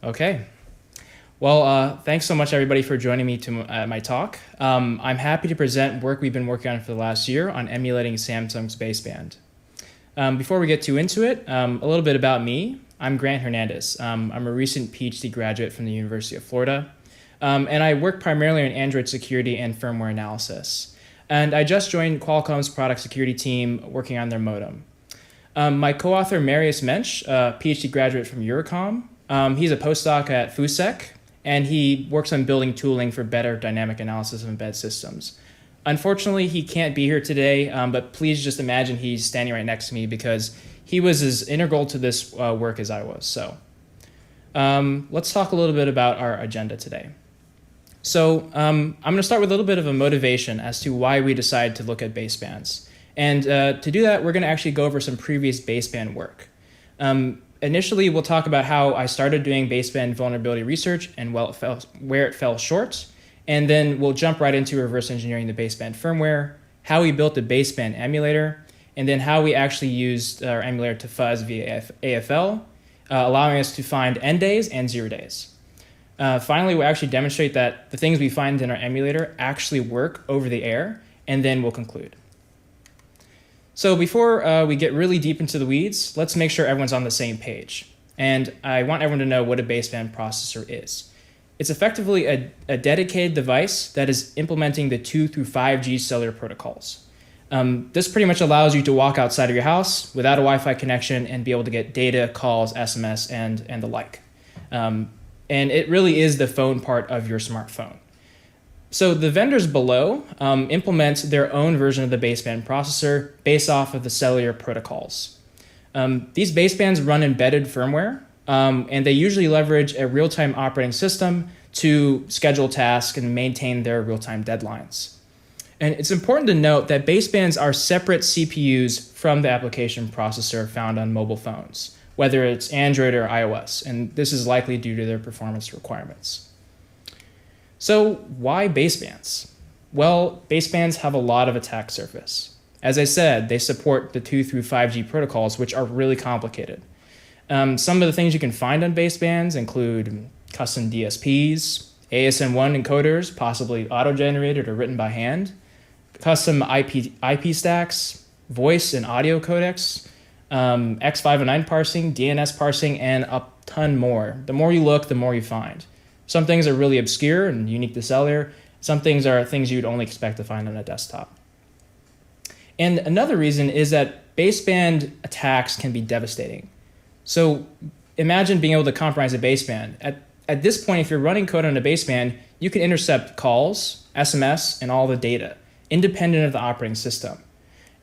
Okay. Well, thanks so much, everybody, for joining me to my talk. I'm happy to present work we've been working on for the last year on emulating Samsung's baseband. Before we get too into it, a little bit about me. I'm Grant Hernandez. I'm a recent PhD graduate from the University of Florida, and I work primarily on Android security and firmware analysis. And I just joined Qualcomm's product security team working on their modem. My co-author, Marius Muench, a PhD graduate from Eurocom, he's a postdoc at Fuzzing, and he works on building tooling for better dynamic analysis of embedded systems. Unfortunately, he can't be here today, but please just imagine he's standing right next to me because he was as integral to this work as I was. So let's talk a little bit about our agenda today. So I'm going to start with a little bit of a motivation as to why we decided to look at basebands. And to do that, we're going to actually go over some previous baseband work. Initially, we'll talk about how I started doing baseband vulnerability research and where it fell short. And then we'll jump right into reverse engineering the baseband firmware, how we built the baseband emulator, and then how we actually used our emulator to fuzz via AFL, allowing us to find end days and 0 days. Finally, we'll actually demonstrate that the things we find in our emulator actually work over the air, and then we'll conclude. So before we get really deep into the weeds, let's make sure everyone's on the same page. And I want everyone to know what a baseband processor is. It's effectively a dedicated device that is implementing the 2 through 5G cellular protocols. This pretty much allows you to walk outside of your house without a Wi-Fi connection and be able to get data, calls, SMS, and the like. And it really is the phone part of your smartphone. So the vendors below implement their own version of the baseband processor based off of the cellular protocols. These basebands run embedded firmware, and they usually leverage a real-time operating system to schedule tasks and maintain their real-time deadlines. And it's important to note that basebands are separate CPUs from the application processor found on mobile phones, whether it's Android or iOS, and this is likely due to their performance requirements. So why basebands? Well, basebands have a lot of attack surface. As I said, they support the 2 through 5G protocols, which are really complicated. Some of the things you can find on basebands include custom DSPs, ASM1 encoders, possibly auto-generated or written by hand, custom IP stacks, voice and audio codecs, X509 parsing, DNS parsing, and a ton more. The more you look, the more you find. Some things are really obscure and unique to cellular. Some things are things you'd only expect to find on a desktop. And another reason is that baseband attacks can be devastating. So imagine being able to compromise a baseband. At this point, if you're running code on a baseband, you can intercept calls, SMS, and all the data, independent of the operating system.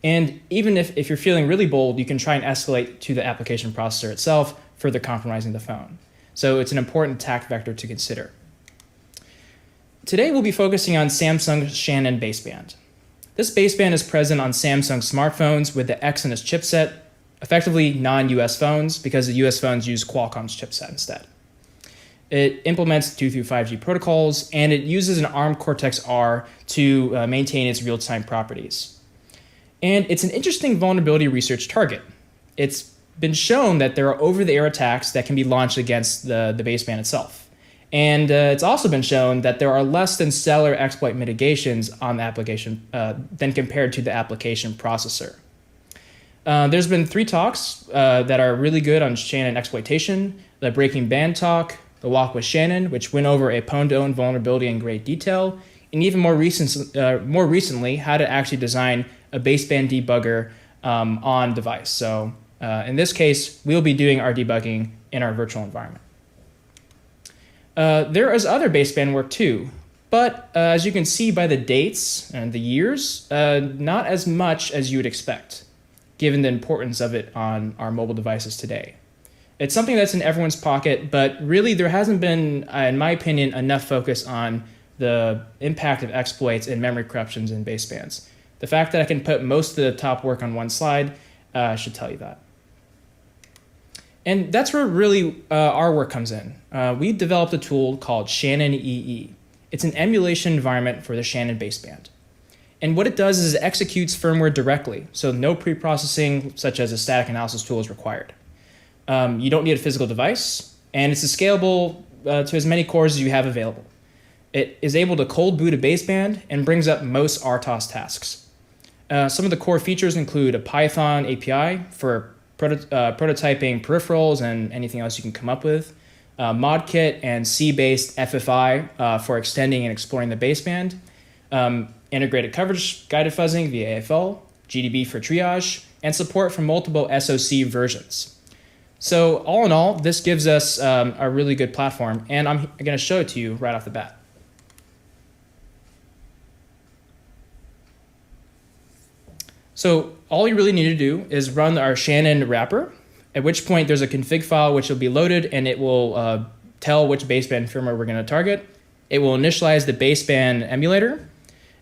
And even if you're feeling really bold, you can try and escalate to the application processor itself, further compromising the phone. So it's an important attack vector to consider. Today we'll be focusing on Samsung's Shannon baseband. This baseband is present on Samsung smartphones with the Exynos chipset, effectively non-US phones because the US phones use Qualcomm's chipset instead. It implements 2 through 5G protocols, and it uses an ARM Cortex-R to maintain its real-time properties. And it's an interesting vulnerability research target. It's been shown that there are over-the-air attacks that can be launched against the baseband itself. And it's also been shown that there are less than stellar exploit mitigations on the application than compared to the application processor. There's been 3 talks that are really good on Shannon exploitation: the Breaking Band talk, the Walk with Shannon, which went over a PANDA vulnerability in great detail, and even more recently, how to actually design a baseband debugger on device. So in this case, we'll be doing our debugging in our virtual environment. There is other baseband work too, but as you can see by the dates and the years, not as much as you would expect, given the importance of it on our mobile devices today. It's something that's in everyone's pocket, but really there hasn't been, in my opinion, enough focus on the impact of exploits and memory corruptions in basebands. The fact that I can put most of the top work on one slide should tell you that. And that's where really our work comes in. We developed a tool called ShannonEE. It's an emulation environment for the Shannon baseband. And what it does is it executes firmware directly, so no pre-processing such as a static analysis tool is required. You don't need a physical device. and it's scalable to as many cores as you have available. It is able to cold boot a baseband and brings up most RTOS tasks. Some of the core features include a Python API for prototyping peripherals and anything else you can come up with, ModKit and C-based FFI for extending and exploring the baseband, integrated coverage guided fuzzing via AFL, GDB for triage, and support for multiple SoC versions. So all in all, this gives us a really good platform, and I'm going to show it to you right off the bat. So all you really need to do is run our Shannon wrapper, at which point there's a config file which will be loaded, and it will tell which baseband firmware we're going to target. It will initialize the baseband emulator.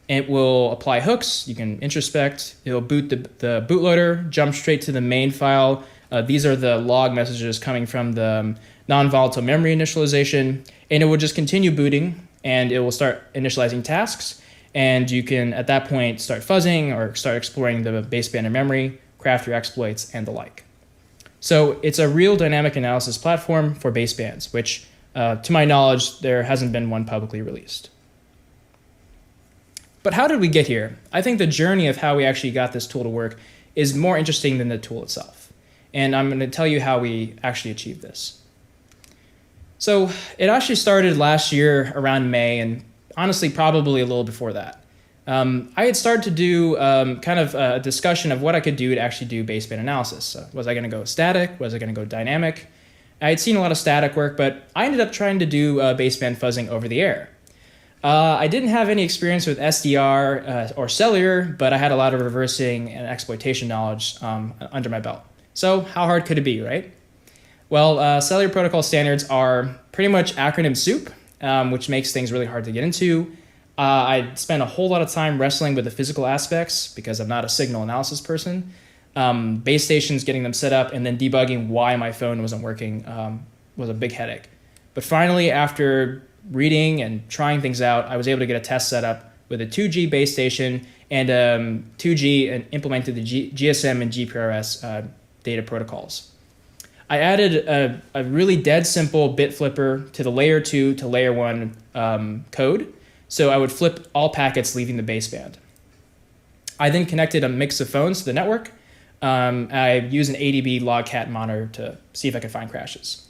It will apply hooks. You can introspect. It will boot the bootloader, jump straight to the main file. These are the log messages coming from the non-volatile memory initialization, and it will just continue booting, and it will start initializing tasks. And you can, at that point, start fuzzing or start exploring the baseband in memory, craft your exploits, and the like. So it's a real dynamic analysis platform for basebands, which, to my knowledge, there hasn't been one publicly released. But how did we get here? I think the journey of how we actually got this tool to work is more interesting than the tool itself. And I'm going to tell you how we actually achieved this. So it actually started last year around May, and honestly, probably a little before that. I had started to do kind of a discussion of what I could do to actually do baseband analysis. So was I going to go static? Was I going to go dynamic? I had seen a lot of static work, but I ended up trying to do baseband fuzzing over the air. I didn't have any experience with SDR or cellular, but I had a lot of reversing and exploitation knowledge under my belt. So how hard could it be, right? Well, cellular protocol standards are pretty much acronym soup, which makes things really hard to get into. I spent a whole lot of time wrestling with the physical aspects because I'm not a signal analysis person. Base stations, getting them set up, and then debugging why my phone wasn't working was a big headache. But finally, after reading and trying things out, I was able to get a test set up with a 2G base station and 2G and implemented the GSM and GPRS data protocols. I added a really dead simple bit flipper to the layer 2 to layer 1 code. So I would flip all packets leaving the baseband. I then connected a mix of phones to the network. I used an ADB logcat monitor to see if I could find crashes.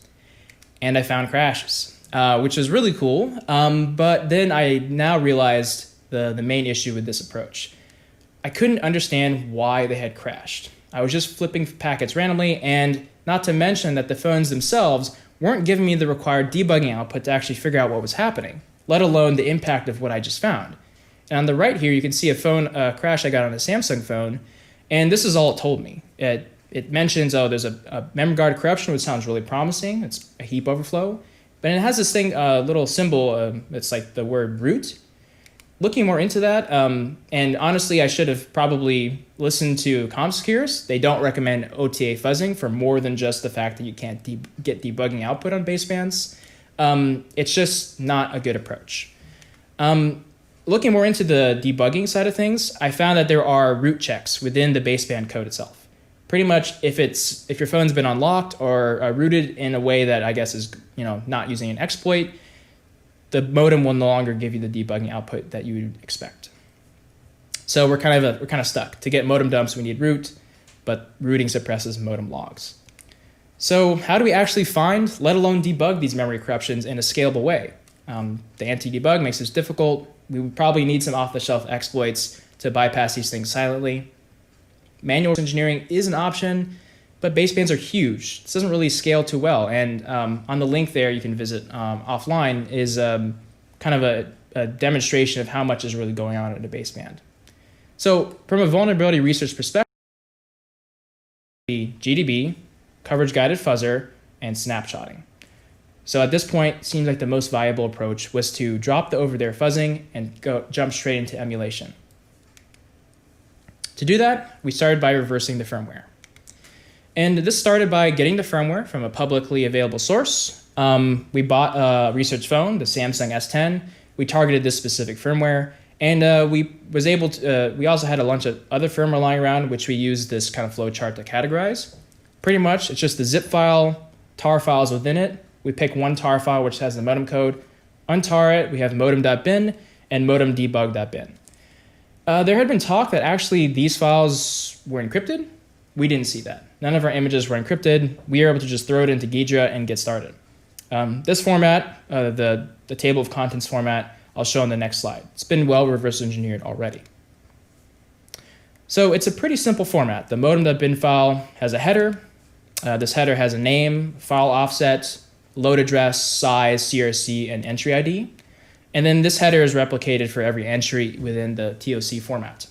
And I found crashes, which was really cool. But then I now realized the main issue with this approach. I couldn't understand why they had crashed. I was just flipping packets randomly, and not to mention that the phones themselves weren't giving me the required debugging output to actually figure out what was happening, let alone the impact of what I just found. And on the right here, you can see a phone crash I got on a Samsung phone, and this is all it told me. It mentions, oh, there's a memory guard corruption, which sounds really promising. It's a heap overflow. But it has this thing, little symbol, it's like the word root. Looking more into that, and honestly, I should have probably listened to CompSecures. They don't recommend OTA fuzzing for more than just the fact that you can't get debugging output on basebands. It's just not a good approach. Looking more into the debugging side of things, I found that there are root checks within the baseband code itself. Pretty much, if your phone's been unlocked or rooted in a way that I guess is not using an exploit, the modem will no longer give you the debugging output that you would expect. So we're kind of stuck. To get modem dumps, we need root, but rooting suppresses modem logs. So how do we actually find, let alone debug these memory corruptions in a scalable way? The anti-debug makes this difficult. We would probably need some off-the-shelf exploits to bypass these things silently. Manual engineering is an option, but basebands are huge. This doesn't really scale too well. And on the link there you can visit offline is kind of a demonstration of how much is really going on in a baseband. So from a vulnerability research perspective, GDB, coverage guided fuzzer, and snapshotting. So at this point, it seems like the most viable approach was to drop the over-there fuzzing and jump straight into emulation. To do that, we started by reversing the firmware. And this started by getting the firmware from a publicly available source. We bought a research phone, the Samsung S10. We targeted this specific firmware, and we also had a bunch of other firmware lying around, which we used this kind of flow chart to categorize. Pretty much, it's just the zip file, tar files within it, we pick one tar file which has the modem code, untar it, we have modem.bin and modem_debug.bin. There had been talk that actually these files were encrypted. We didn't see that. None of our images were encrypted. We were able to just throw it into Ghidra and get started. This format, the table of contents format, I'll show on the next slide. It's been well reverse engineered already. So it's a pretty simple format. The modem.bin file has a header. This header has a name, file offset, load address, size, CRC, and entry ID. And then this header is replicated for every entry within the TOC format.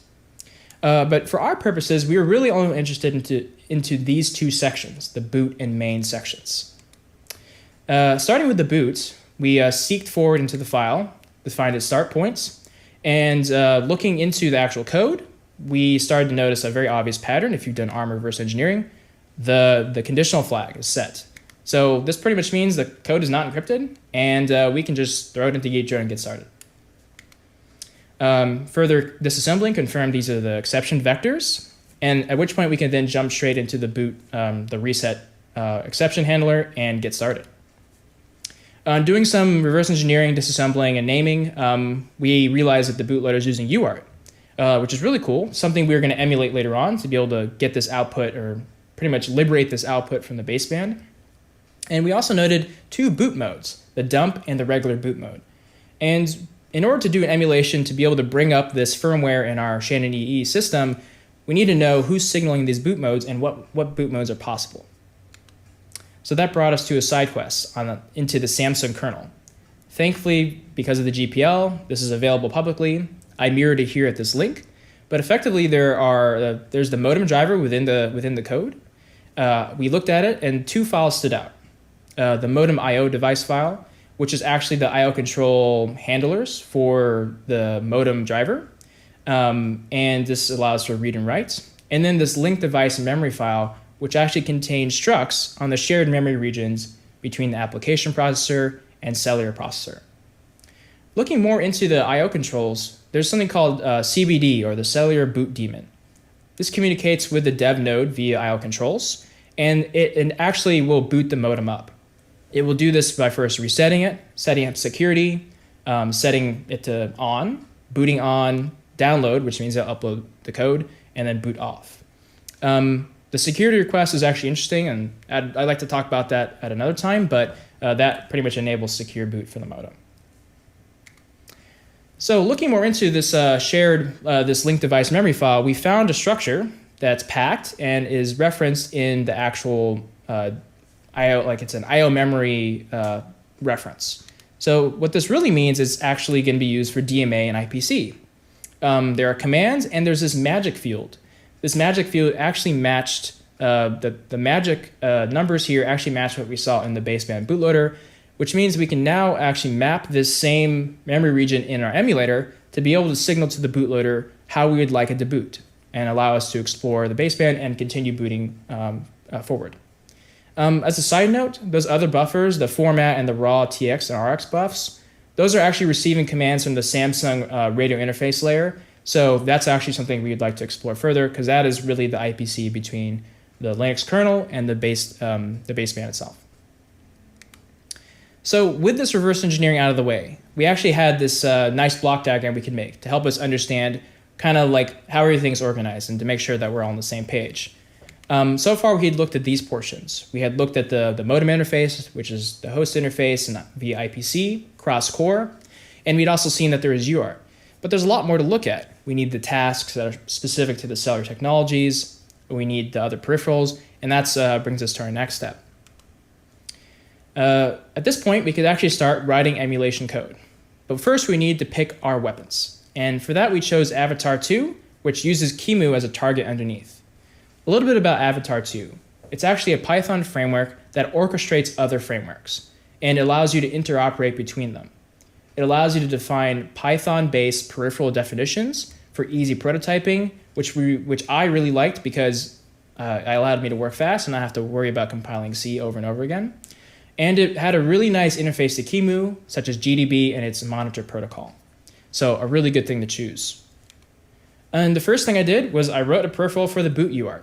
But for our purposes, we were really only interested into these two sections, the boot and main sections. Starting with the boot, we seeked forward into the file to find its start points. And looking into the actual code, we started to notice a very obvious pattern. If you've done ARM reverse engineering, the conditional flag is set. So this pretty much means the code is not encrypted, and we can just throw it into Ghidra and get started. Further disassembling confirmed these are the exception vectors, and at which point we can then jump straight into the boot, the reset exception handler, and get started. Doing some reverse engineering, disassembling, and naming, we realized that the bootloader is using UART, which is really cool, something we're going to emulate later on to be able to get this output, or pretty much liberate this output from the baseband. And we also noted two boot modes, the dump and the regular boot mode. And in order to do an emulation to be able to bring up this firmware in our ShannonEE system, we need to know who's signaling these boot modes and what boot modes are possible. So that brought us to a side quest into the Samsung kernel. Thankfully, because of the GPL, this is available publicly. I mirrored it here at this link, but effectively there's the modem driver within the code. We looked at it and two files stood out. The modem IO device file, which is actually the IO control handlers for the modem driver. And this allows for read and write. And then this link device memory file, which actually contains structs on the shared memory regions between the application processor and cellular processor. Looking more into the IO controls, there's something called CBD, or the cellular boot daemon. This communicates with the dev node via IO controls, and it actually will boot the modem up. It will do this by first resetting it, setting up security, setting it to on, booting on, download, which means it'll upload the code, and then boot off. The security request is actually interesting, and I'd like to talk about that at another time, but that pretty much enables secure boot for the modem. So looking more into this this link device memory file, we found a structure that's packed and is referenced in the actual IO, like it's an IO memory reference. So what this really means is actually going to be used for DMA and IPC. There are commands, and there's this magic field. This magic field actually matched, the magic numbers here actually match what we saw in the baseband bootloader, which means we can now actually map this same memory region in our emulator to be able to signal to the bootloader how we would like it to boot and allow us to explore the baseband and continue booting forward. As a side note, those other buffers, the format and the raw TX and RX buffs, those are actually receiving commands from the Samsung radio interface layer. So that's actually something we'd like to explore further, because that is really the IPC between the Linux kernel and the baseband itself. So with this reverse engineering out of the way, we actually had this nice block diagram we could make to help us understand kind of like how everything's organized and to make sure that we're all on the same page. So far, we had looked at these portions. We had looked at the modem interface, which is the host interface and via IPC, cross-core, and we'd also seen that there is UART. But there's a lot more to look at. We need the tasks that are specific to the cellular technologies. We need the other peripherals, and that brings us to our next step. At this point, we could actually start writing emulation code. But first, we need to pick our weapons. And for that, we chose Avatar 2, which uses QEMU as a target underneath. A little bit about Avatar 2. It's actually a Python framework that orchestrates other frameworks, and it allows you to interoperate between them. It allows you to define Python-based peripheral definitions for easy prototyping, which I really liked because it allowed me to work fast and not have to worry about compiling C over and over again. And it had a really nice interface to QEMU, such as GDB and its monitor protocol. So a really good thing to choose. And the first thing I did was I wrote a peripheral for the boot UART.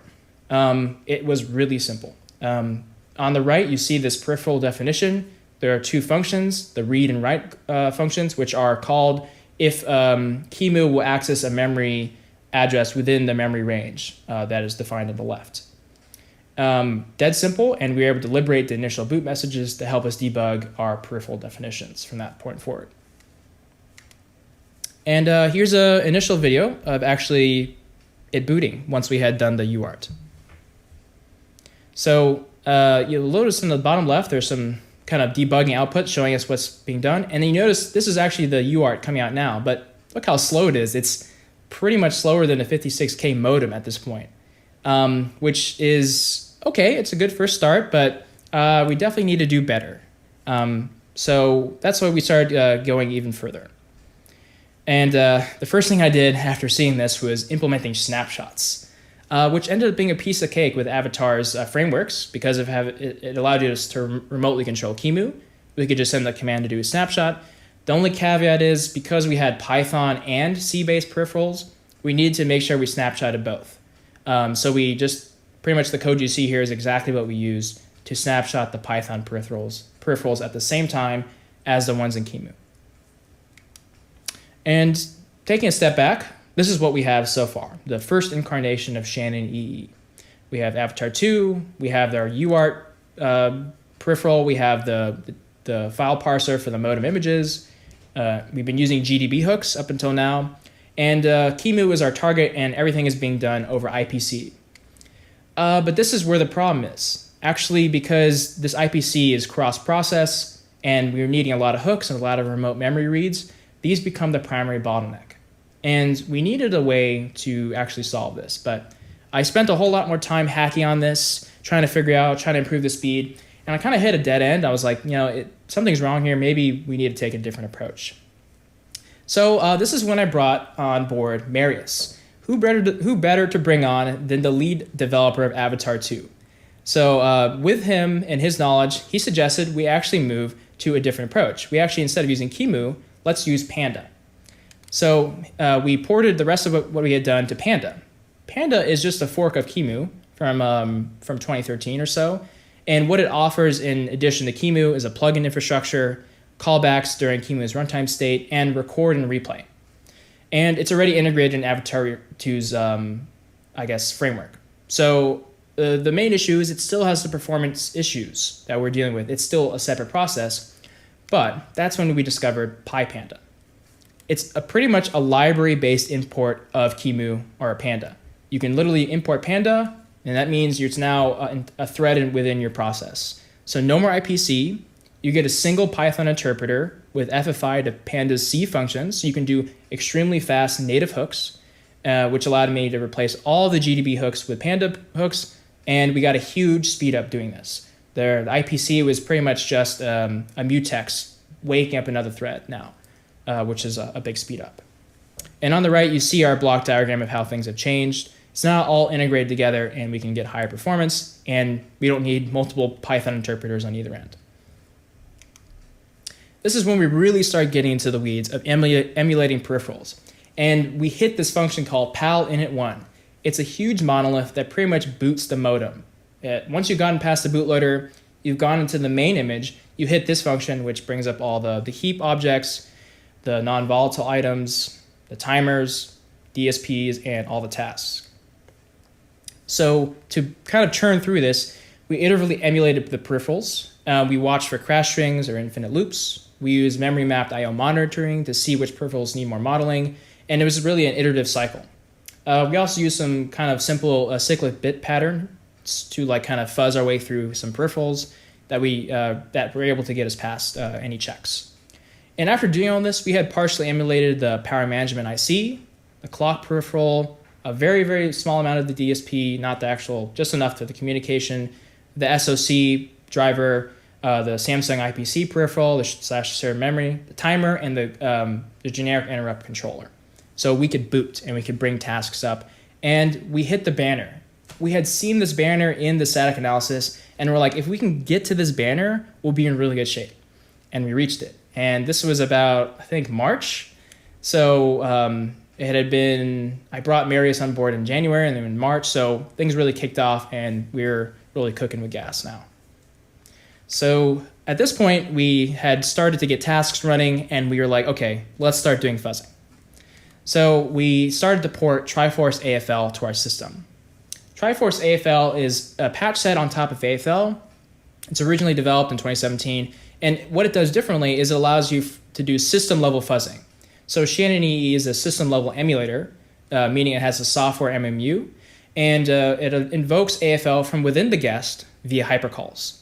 It was really simple. On the right, you see this peripheral definition there are two functions, the read and write functions, which are called if QEMU will access a memory address within the memory range that is defined on the left. Dead simple, and we were able to liberate the initial boot messages to help us debug our peripheral definitions from that point forward. And here's an initial video of actually it booting once we had done the UART. So you'll notice in the bottom left, there's some kind of debugging output showing us what's being done. And then you notice this is actually the UART coming out now, but look how slow it is. It's pretty much slower than a 56K modem at this point, which is okay. It's a good first start, but we definitely need to do better. So that's why we started going even further. And the first thing I did after seeing this was implementing snapshots, which ended up being a piece of cake with Avatar's frameworks because of it allowed us to remotely control QEMU. We could just send the command to do a snapshot. The only caveat is because we had Python and C-based peripherals, we needed to make sure we snapshotted both. So we just, pretty much the code you see here is exactly what we used to snapshot the Python peripherals at the same time as the ones in QEMU. And taking a step back, this is what we have so far, the first incarnation of ShannonEE. We have Avatar 2, we have our UART peripheral, we have the file parser for the modem images. We've been using GDB hooks up until now, and QEMU is our target, and everything is being done over IPC. But this is where the problem is. Actually, because this IPC is cross-process, and we're needing a lot of hooks and a lot of remote memory reads, these become the primary bottleneck. And we needed a way to actually solve this. But I spent a whole lot more time hacking on this, trying to improve the speed. And I kind of hit a dead end. I was like, something's wrong here. Maybe we need to take a different approach. So this is when I brought on board Marius. Who better to bring on than the lead developer of Avatar 2? So with him and his knowledge, he suggested we actually move to a different approach. We actually, instead of using QEMU, let's use PANDA. So we ported the rest of what we had done to PANDA. PANDA is just a fork of QEMU from 2013 or so. And what it offers in addition to QEMU is a plugin infrastructure, callbacks during QEMU's runtime state, and record and replay. And it's already integrated in Avatar 2's, framework. So the main issue is it still has the performance issues that we're dealing with. It's still a separate process, but that's when we discovered PyPanda. It's pretty much a library-based import of QEMU or a Panda. You can literally import Panda, and that means it's now a thread within your process. So no more IPC. You get a single Python interpreter with FFI to Panda's C functions. So you can do extremely fast native hooks, which allowed me to replace all the GDB hooks with Panda hooks, and we got a huge speed up doing this. The IPC was pretty much just a mutex waking up another thread now, which is a big speed up. And on the right, you see our block diagram of how things have changed. It's now all integrated together, and we can get higher performance, and we don't need multiple Python interpreters on either end. This is when we really start getting into the weeds of emulating peripherals. And we hit this function called PAL-init1. It's a huge monolith that pretty much boots the modem. Once you've gotten past the bootloader, you've gone into the main image, you hit this function, which brings up all the heap objects, the non-volatile items, the timers, DSPs, and all the tasks. So to kind of churn through this, we iteratively emulated the peripherals. We watched for crash strings or infinite loops. We used memory mapped IO monitoring to see which peripherals need more modeling. And it was really an iterative cycle. We also used some kind of simple cyclic bit pattern to kind of fuzz our way through some peripherals that were able to get us past any checks. And after doing all this, we had partially emulated the power management IC, the clock peripheral, a very, very small amount of the DSP, not the actual, just enough for the communication, the SoC driver, the Samsung IPC peripheral, the /shared memory, the timer, and the generic interrupt controller. So we could boot and we could bring tasks up. And we hit the banner. We had seen this banner in the static analysis, and we're like, if we can get to this banner, we'll be in really good shape. And we reached it. And this was about, I think, March. So I brought Marius on board in January and then in March. So things really kicked off, and we're really cooking with gas now. So At this point, we had started to get tasks running, and we were like, okay, let's start doing fuzzing. So we started to port Triforce AFL to our system. Triforce AFL is a patch set on top of AFL. It's originally developed in 2017, and what it does differently is it allows you to do system-level fuzzing. So ShannonEE is a system-level emulator, meaning it has a software MMU, and it invokes AFL from within the guest via hypercalls.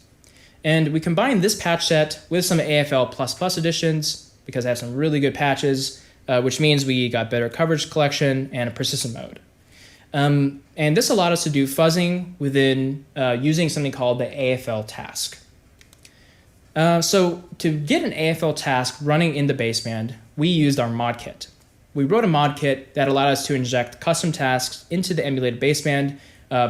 And we combined this patch set with some AFL++ additions because I have some really good patches, which means we got better coverage collection and a persistent mode. And this allowed us to do fuzzing within using something called the AFL task. So to get an AFL task running in the baseband, we used our mod kit. We wrote a mod kit that allowed us to inject custom tasks into the emulated baseband,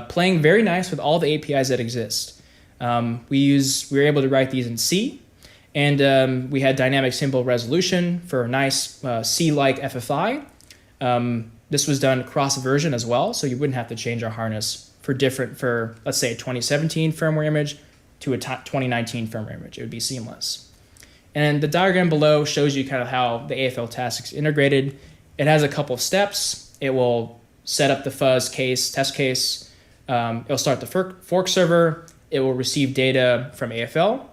playing very nice with all the APIs that exist. We were able to write these in C, and we had dynamic symbol resolution for a nice C-like FFI. This was done cross-version as well, so you wouldn't have to change our harness for let's say, a 2017 firmware image to a 2019 firmware image. It would be seamless. And the diagram below shows you kind of how the AFL task is integrated. It has a couple of steps. It will set up the fuzz case, test case. It'll start the fork server. It will receive data from AFL.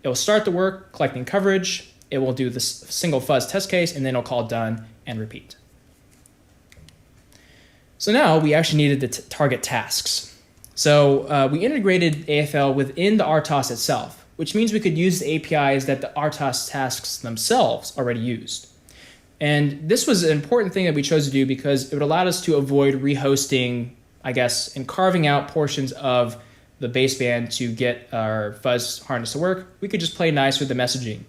It will start the work collecting coverage. It will do this single fuzz test case, and then it'll call done and repeat. So now we actually needed to target tasks. So we integrated AFL within the RTOS itself, which means we could use the APIs that the RTOS tasks themselves already used. And this was an important thing that we chose to do because it would allow us to avoid rehosting, I guess, and carving out portions of the baseband to get our fuzz harness to work. We could just play nice with the messaging.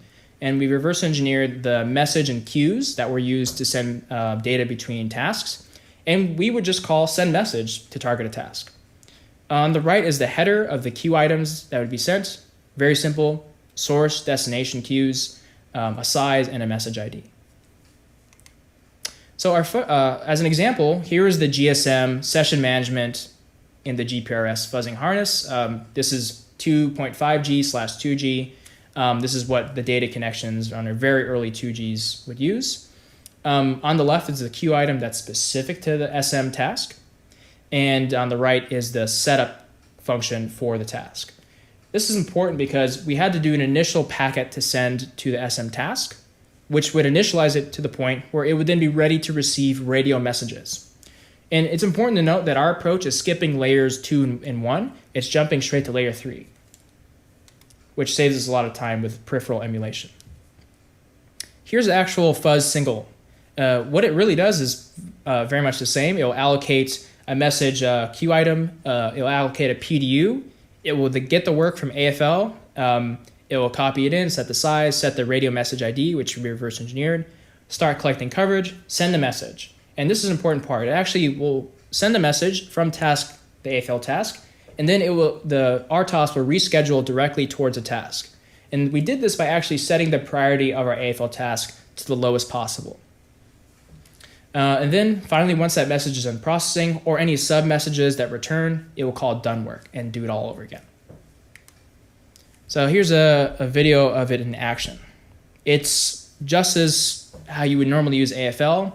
And we reverse engineered the message and queues that were used to send data between tasks. And we would just call send message to target a task. On the right is the header of the queue items that would be sent. Very simple: source, destination queues, a size, and a message ID. So as an example, here is the GSM session management in the GPRS fuzzing harness. This is 2.5G/2G. This is what the data connections on our very early 2Gs would use. On the left is the queue item that's specific to the SM task. And on the right is the setup function for the task. This is important because we had to do an initial packet to send to the SM task, which would initialize it to the point where it would then be ready to receive radio messages. And it's important to note that our approach is skipping layers 2 and 1. It's jumping straight to layer 3, which saves us a lot of time with peripheral emulation. Here's the actual fuzz single. What it really does is very much the same. It will allocate a message queue item. It will allocate a PDU. It will get the work from AFL. It will copy it in, set the size, set the radio message ID, which will be reverse engineered, start collecting coverage, send the message. And this is an important part. It actually will send the message from task, the AFL task, and then the RTOS will reschedule directly towards a task. And we did this by actually setting the priority of our AFL task to the lowest possible. And then finally, once that message is in processing or any sub messages that return, it will call done work and do it all over again. So here's a video of it in action. It's just as how you would normally use AFL,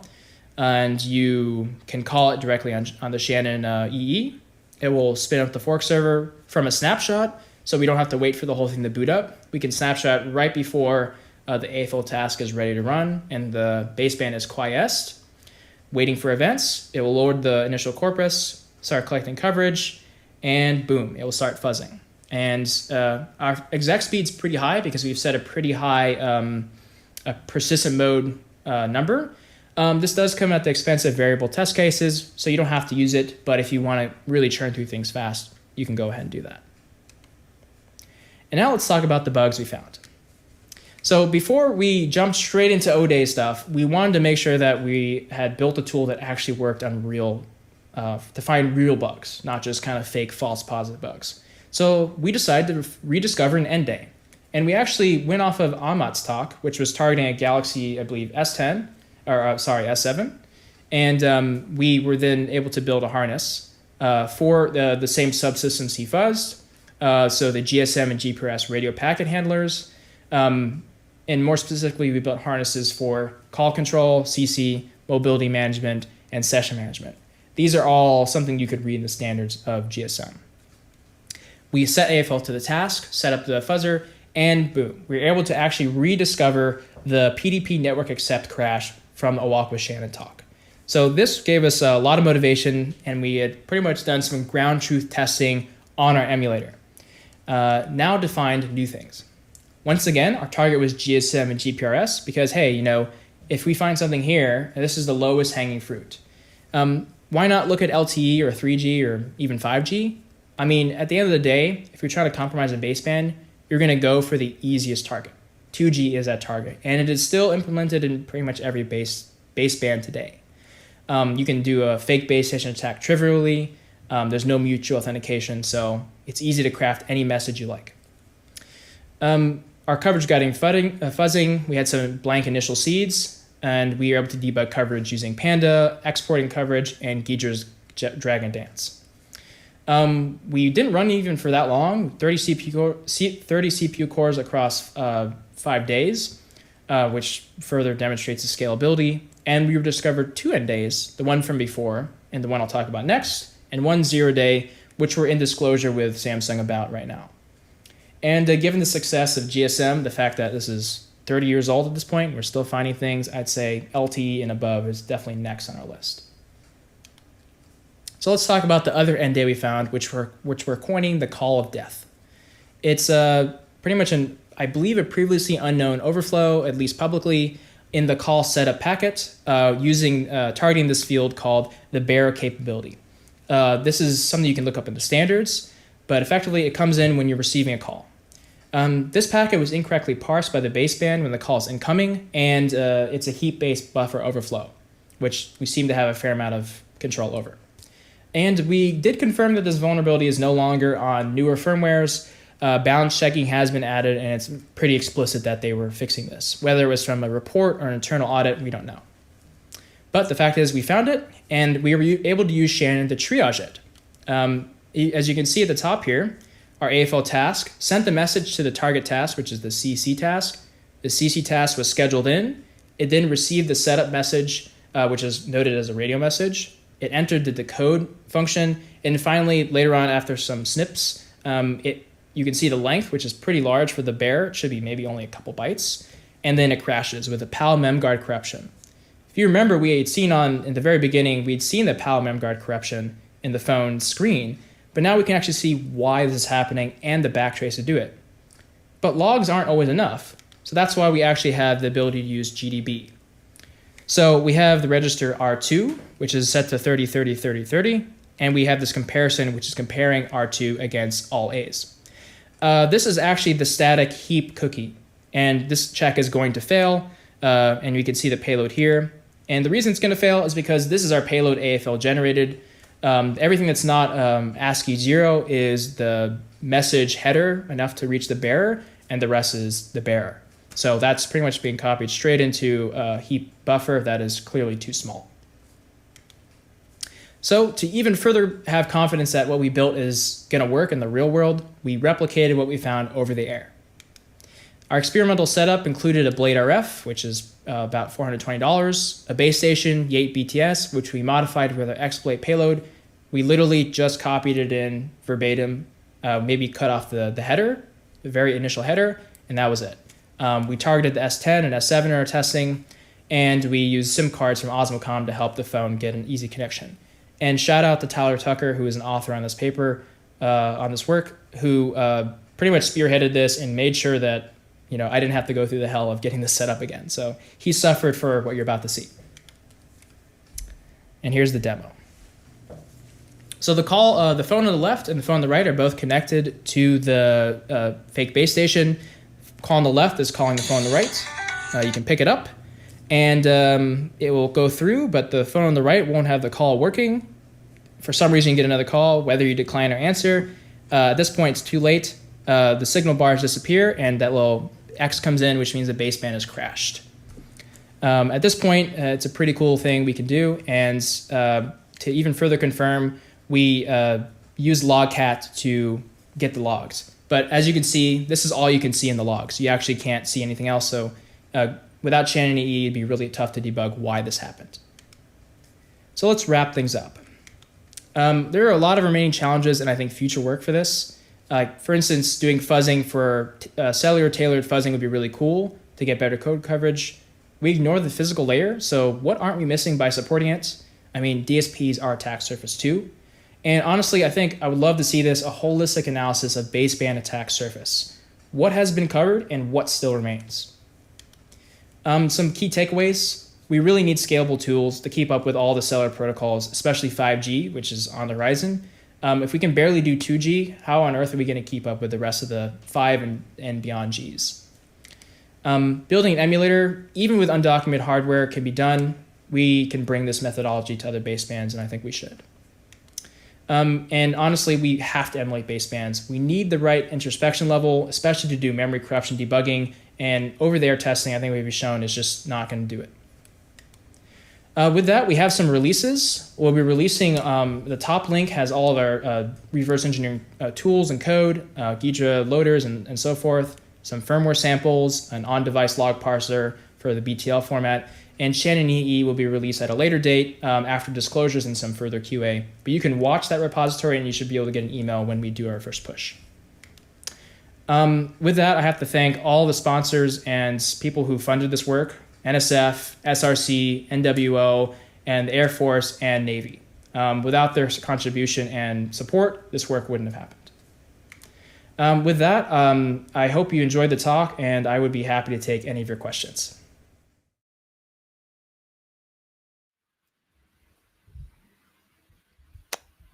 and you can call it directly on the ShannonEE. It will spin up the fork server from a snapshot, so we don't have to wait for the whole thing to boot up. We can snapshot right before the AFL task is ready to run and the baseband is quiesced, waiting for events. It will load the initial corpus, start collecting coverage, and boom, it will start fuzzing. And our exec speed's pretty high because we've set a pretty high a persistent mode number. This does come at the expense of variable test cases, so you don't have to use it, but if you want to really churn through things fast, you can go ahead and do that. And now let's talk about the bugs we found. So before we jumped straight into O-Day stuff, we wanted to make sure that we had built a tool that actually worked on real, to find real bugs, not just kind of fake false positive bugs. So we decided to rediscover an end day. And we actually went off of Ahmad's talk, which was targeting a Galaxy, I believe, S7. And we were then able to build a harness for the same subsystems he fuzzed. so the GSM and GPRS radio packet handlers. And more specifically, we built harnesses for call control, CC, mobility management, and session management. These are all something you could read in the standards of GSM. We set AFL to the task, set up the fuzzer, and boom, we were able to actually rediscover the PDP network accept crash from a Walk with Shannon talk. So this gave us a lot of motivation, and we had pretty much done some ground truth testing on our emulator. Now defined new things. Once again, our target was GSM and GPRS because, hey, if we find something here, this is the lowest hanging fruit. Why not look at LTE or 3G or even 5G? I mean, at the end of the day, if you're trying to compromise a baseband, you're going to go for the easiest target. 2G is that target, and it is still implemented in pretty much every baseband today. You can do a fake base station attack trivially. There's no mutual authentication, so it's easy to craft any message you like. Our coverage guiding fuzzing, we had some blank initial seeds, and we were able to debug coverage using PANDA, exporting coverage, and Giger's drag and dance. We didn't run even for that long, 30 CPU cores across 5 days, which further demonstrates the scalability. And we discovered 2 end days, the one from before and the one I'll talk about next, and 1 0 day, which we're in disclosure with Samsung about right now. And given the success of GSM, the fact that this is 30 years old at this point, we're still finding things, I'd say LTE and above is definitely next on our list. So let's talk about the other end day we found, which we're coining the call of death. It's pretty much I believe a previously unknown overflow, at least publicly, in the call setup packet targeting this field called the bearer capability. This is something you can look up in the standards, but effectively it comes in when you're receiving a call. This packet was incorrectly parsed by the baseband when the call is incoming, and it's a heap-based buffer overflow, which we seem to have a fair amount of control over. And we did confirm that this vulnerability is no longer on newer firmwares. Balance checking has been added, and it's pretty explicit that they were fixing this. Whether it was from a report or an internal audit, we don't know. But the fact is we found it, and we were able to use Shannon to triage it. As you can see at the top here, our AFL task sent the message to the target task, which is the CC task. The CC task was scheduled in. It then received the setup message, which is noted as a radio message. It entered the decode function, and finally, later on, after some snips, you can see the length, which is pretty large for the bear. It should be maybe only a couple bytes, and then it crashes with a PAL memguard corruption. If you remember, we had seen in the very beginning, we'd seen the PAL memguard corruption in the phone screen, but now we can actually see why this is happening and the backtrace to do it. But logs aren't always enough, so that's why we actually have the ability to use GDB. So we have the register R2, which is set to 30, 30, 30, 30, and we have this comparison, which is comparing R2 against all A's. This is actually the static heap cookie, and this check is going to fail, and we can see the payload here. And the reason it's going to fail is because this is our payload AFL generated. Everything that's not ASCII 0 is the message header enough to reach the bearer, and the rest is the bearer. So that's pretty much being copied straight into a heap buffer that is clearly too small. So to even further have confidence that what we built is going to work in the real world, we replicated what we found over the air. Our experimental setup included a Blade RF, which is about $420, a base station, Yate BTS, which we modified with our exploit payload. We literally just copied it in verbatim, maybe cut off the header, the very initial header, and that was it. We targeted the S10 and S7 in our testing, and we used SIM cards from Osmocom to help the phone get an easy connection. And shout out to Tyler Tucker, who is an author on this paper, on this work, who pretty much spearheaded this and made sure that I didn't have to go through the hell of getting this set up again. So he suffered for what you're about to see. And here's the demo. So the phone on the left and the phone on the right are both connected to the fake base station. Call on the left is calling the phone on the right. You can pick it up, and it will go through, but the phone on the right won't have the call working. For some reason, you get another call, whether you decline or answer. At this point, it's too late. The signal bars disappear, and that little X comes in, which means the baseband has crashed. At this point, it's a pretty cool thing we can do, and to even further confirm, we use logcat to get the logs. But as you can see, this is all you can see in the logs. You actually can't see anything else. So without ShannonEE, it'd be really tough to debug why this happened. So let's wrap things up. There are a lot of remaining challenges and I think future work for this. For instance, doing fuzzing for cellular tailored fuzzing would be really cool to get better code coverage. We ignore the physical layer, so what aren't we missing by supporting it? I mean, DSPs are attack surface too. And honestly, I think I would love to see this, a holistic analysis of baseband attack surface. What has been covered and what still remains? Some key takeaways. We really need scalable tools to keep up with all the cellular protocols, especially 5G, which is on the horizon. If we can barely do 2G, how on earth are we going to keep up with the rest of the 5 and beyond Gs? Building an emulator, even with undocumented hardware, can be done. We can bring this methodology to other basebands, and I think we should. And honestly, we have to emulate basebands. We need the right introspection level, especially to do memory corruption debugging, and over-the-air testing, I think we've shown, is just not going to do it. With that, we have some releases. We'll be releasing, the top link has all of our reverse engineering tools and code, Ghidra loaders and so forth, some firmware samples, an on-device log parser for the BTL format, and ShannonEE will be released at a later date after disclosures and some further QA. But you can watch that repository and you should be able to get an email when we do our first push. With that, I have to thank all the sponsors and people who funded this work, NSF, SRC, NWO, and the Air Force and Navy. Without their contribution and support, this work wouldn't have happened. With that, I hope you enjoyed the talk, and I would be happy to take any of your questions.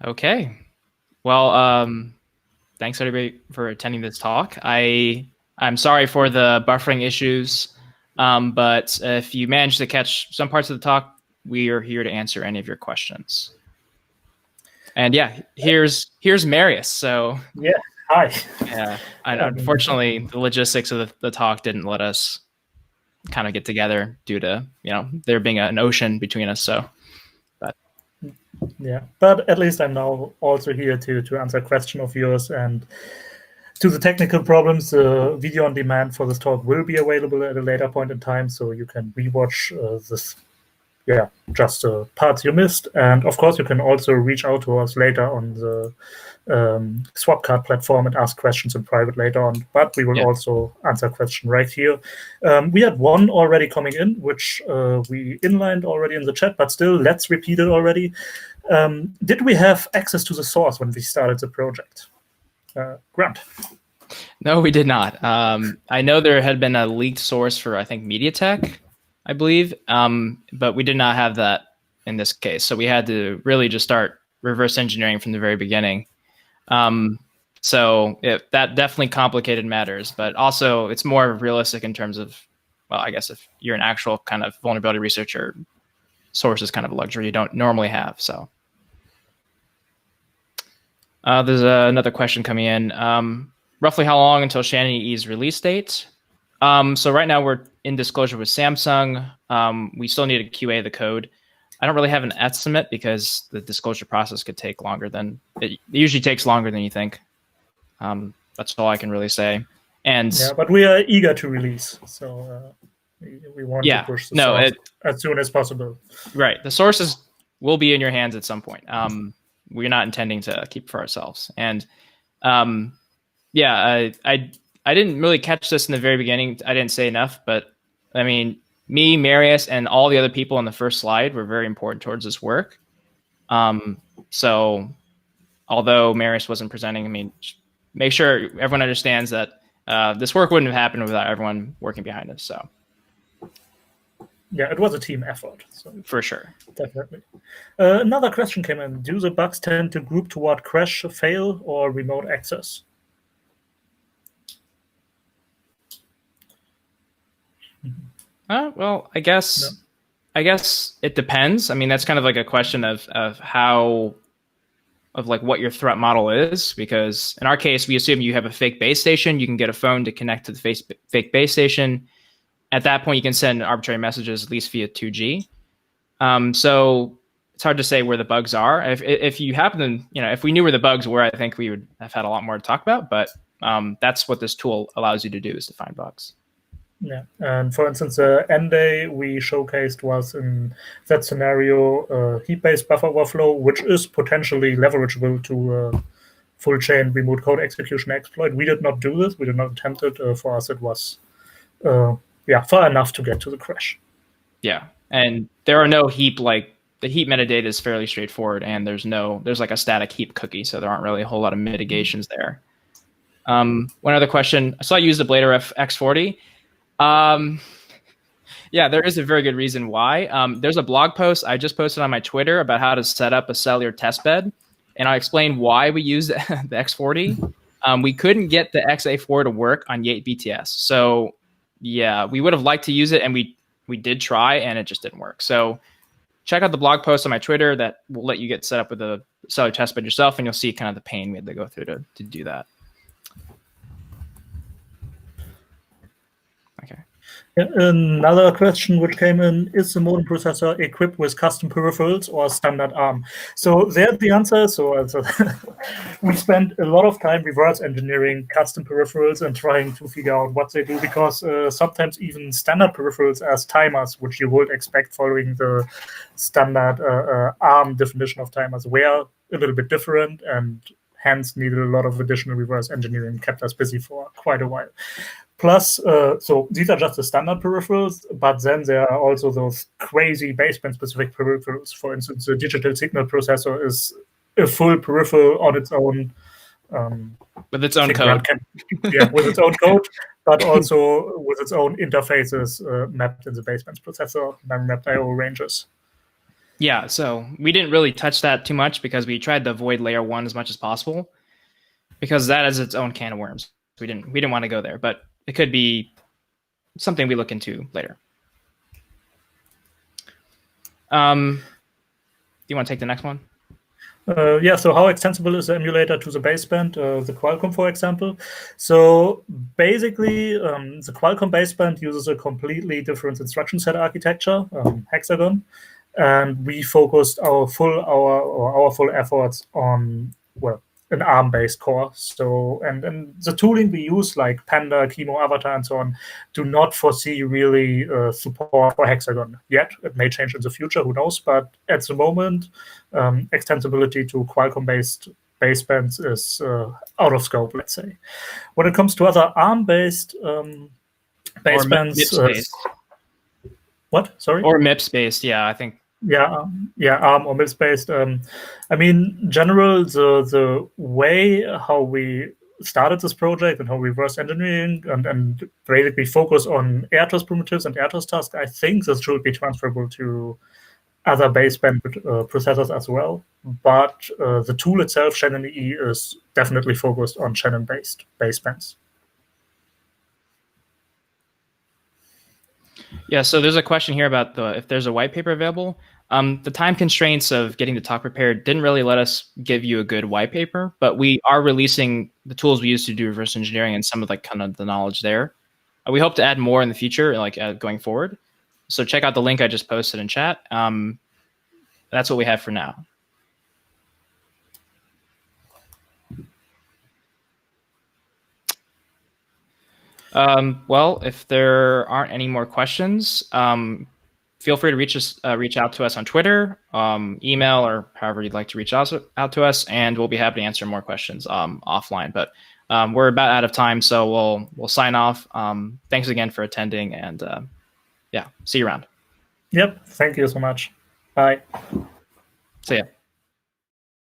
Okay. Well, thanks everybody for attending this talk. I'm sorry for the buffering issues, but if you managed to catch some parts of the talk, we are here to answer any of your questions. And yeah, here's Marius. So yeah, hi. Yeah, unfortunately, the logistics of the talk didn't let us kind of get together due to there being an ocean between us. So, but yeah, but at least I'm now also here to answer a question of yours, and to the technical problems. The video on demand for this talk will be available at a later point in time, so you can rewatch this. Yeah, just the parts you missed. And of course, you can also reach out to us later on the Swapcard platform and ask questions in private later on. But we will also answer a question right here. We had one already coming in, which we inlined already in the chat, but still, let's repeat it already. Did we have access to the source when we started the project? Grant? No, we did not. I know there had been a leaked source for, I think, MediaTek, I believe, but we did not have that in this case. So we had to really just start reverse engineering from the very beginning. So that definitely complicated matters, but also it's more realistic in terms of, well, I guess if you're an actual kind of vulnerability researcher, source is kind of a luxury you don't normally have. So there's another question coming in. Roughly how long until ShannonEE's release date? So right now we're in disclosure with Samsung. We still need to QA the code. I don't really have an estimate because the disclosure process could take longer than it usually takes longer than you think. That's all I can really say. And yeah, but we are eager to release, so we want to push the source as soon as possible. Right, the sources will be in your hands at some point. We're not intending to keep for ourselves. And yeah, I didn't really catch this in the very beginning. I didn't say enough, but I mean, me, Marius, and all the other people on the first slide were very important towards this work. So although Marius wasn't presenting, I mean, make sure everyone understands that this work wouldn't have happened without everyone working behind us. So yeah, it was a team effort. So for sure. Definitely. Another question came in. Do the bugs tend to group toward crash, fail, or remote access? Well, I guess it depends. I mean, that's kind of like a question of like what your threat model is, because in our case, we assume you have a fake base station. You can get a phone to connect to the fake base station. At that point, you can send arbitrary messages, at least via 2G. So it's hard to say where the bugs are. If you happen to, if we knew where the bugs were, I think we would have had a lot more to talk about. But that's what this tool allows you to do, is to find bugs. Yeah, and for instance, the end-day we showcased was in that scenario heap-based buffer overflow, which is potentially leverageable to full chain remote code execution exploit. We did not do this. We did not attempt it. For us, it was far enough to get to the crash. Yeah, and there are no heap, like the heap metadata is fairly straightforward, and there's like a static heap cookie, so there aren't really a whole lot of mitigations there. One other question. I saw you use the Blader X40. Yeah, there is a very good reason why. There's a blog post I just posted on my Twitter about how to set up a cellular testbed, and I explained why we used the X40. We couldn't get the XA4 to work on Yate BTS. So yeah, we would have liked to use it, and we did try, and it just didn't work. So check out the blog post on my Twitter that will let you get set up with a cellular testbed yourself, and you'll see kind of the pain we had to go through to do that. Okay. Another question which came in, is the modem processor equipped with custom peripherals or standard ARM? So there's the answer. So we spent a lot of time reverse engineering custom peripherals and trying to figure out what they do, because sometimes even standard peripherals as timers, which you would expect following the standard ARM definition of timers, were a little bit different and hence needed a lot of additional reverse engineering, kept us busy for quite a while. Plus, so these are just the standard peripherals, but then there are also those crazy baseband-specific peripherals. For instance, the digital signal processor is a full peripheral on its own. With its own code. With its own code, but also with its own interfaces mapped in the baseband processor, mapped IO ranges. Yeah, so we didn't really touch that too much because we tried to avoid layer 1 as much as possible, because that is its own can of worms. We didn't want to go there, but it could be something we look into later. Do you want to take the next one? So how extensible is the emulator to the baseband, the Qualcomm, for example? So basically, the Qualcomm baseband uses a completely different instruction set architecture, hexagon, and we focused our full efforts on, well, an ARM-based core. So, and the tooling we use, like PANDA, Chemo, Avatar, and so on, do not foresee really support for hexagon yet. It may change in the future, who knows? But at the moment, extensibility to Qualcomm-based basebands is out of scope, let's say. When it comes to other ARM-based basebands, what? Sorry? Or MIPS-based, yeah, I think. ARM or MIPS-based. I mean, in general, the way how we started this project and how we reverse engineering and basically focus on AirTOS primitives and AirTOS tasks, I think this should be transferable to other baseband processors as well. But the tool itself, ShannonEE, is definitely focused on Shannon-based basebands. Yeah, so there's a question here about if there's a white paper available. The time constraints of getting the talk prepared didn't really let us give you a good white paper, but we are releasing the tools we use to do reverse engineering and some of kind of the knowledge there. We hope to add more in the future, going forward. So check out the link I just posted in chat. That's what we have for now. Well, if there aren't any more questions, feel free to reach out to us on Twitter, email, or however you'd like to reach out to us, and we'll be happy to answer more questions offline. But we're about out of time, so we'll sign off. Thanks again for attending, and see you around. Yep, thank you so much. Bye. See ya.